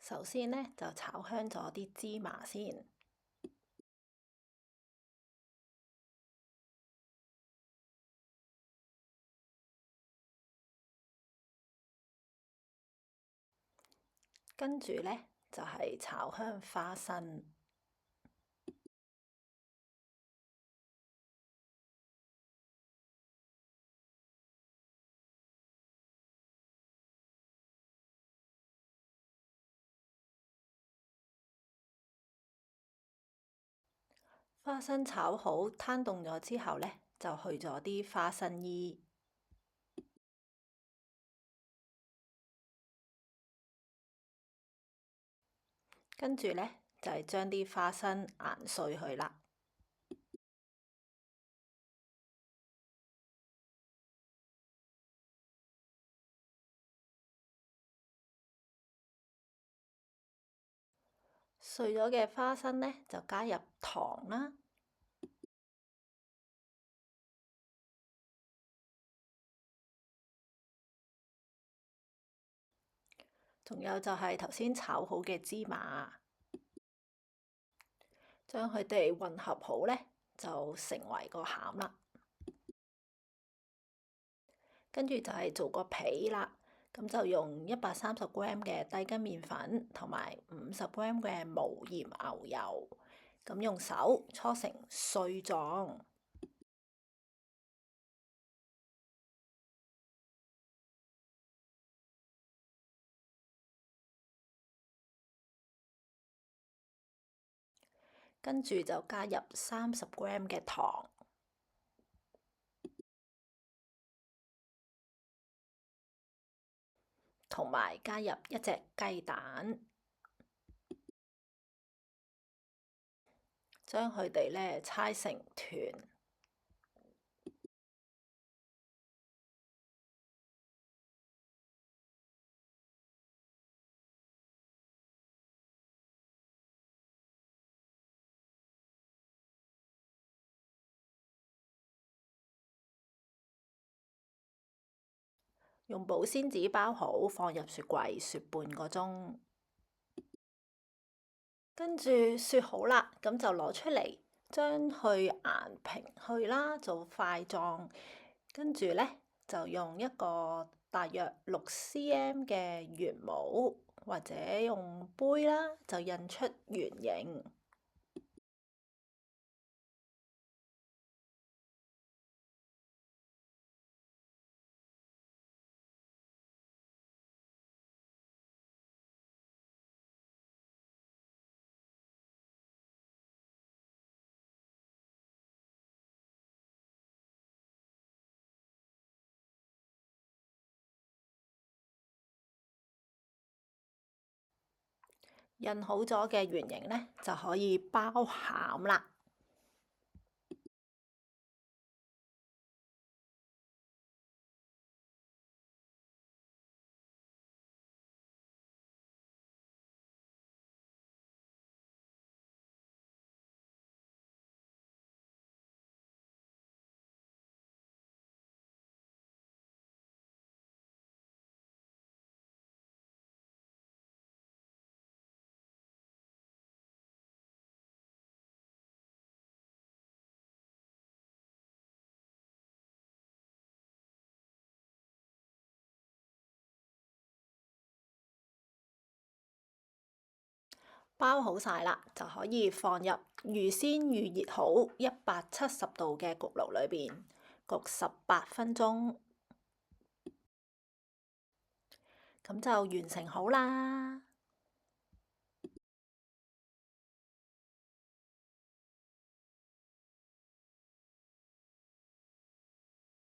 首先呢，就炒香咗啲芝麻先，跟住呢，就係炒香花生。花生炒好，攤凍咗之後呢，就去咗啲花生衣，跟住呢，就係將啲花生研碎佢啦。碎咗嘅花生呢，就加入糖啦，仲有就係頭先炒好嘅芝麻，將佢哋混合好呢，就成為個餡啦。跟住就係做個皮啦，咁就用130g 嘅低筋麵粉同埋50g 嘅無鹽牛油，咁用手搓成碎狀。跟住就加入30g 嘅糖，同埋加入一隻雞蛋，將佢哋呢搓成團。用保鮮紙包好，放入雪櫃雪半個鐘。跟住雪好啦，咁就攞出嚟，將佢研平去啦，做塊狀。跟住呢，就用一個大約6cm 嘅圓模，或者用杯啦，就印出圓形。印好咗嘅圓形呢，就可以包餡啦。包好晒啦，就可以放入預先預熱好170度嘅焗爐裏邊焗18分鐘，咁就完成好啦。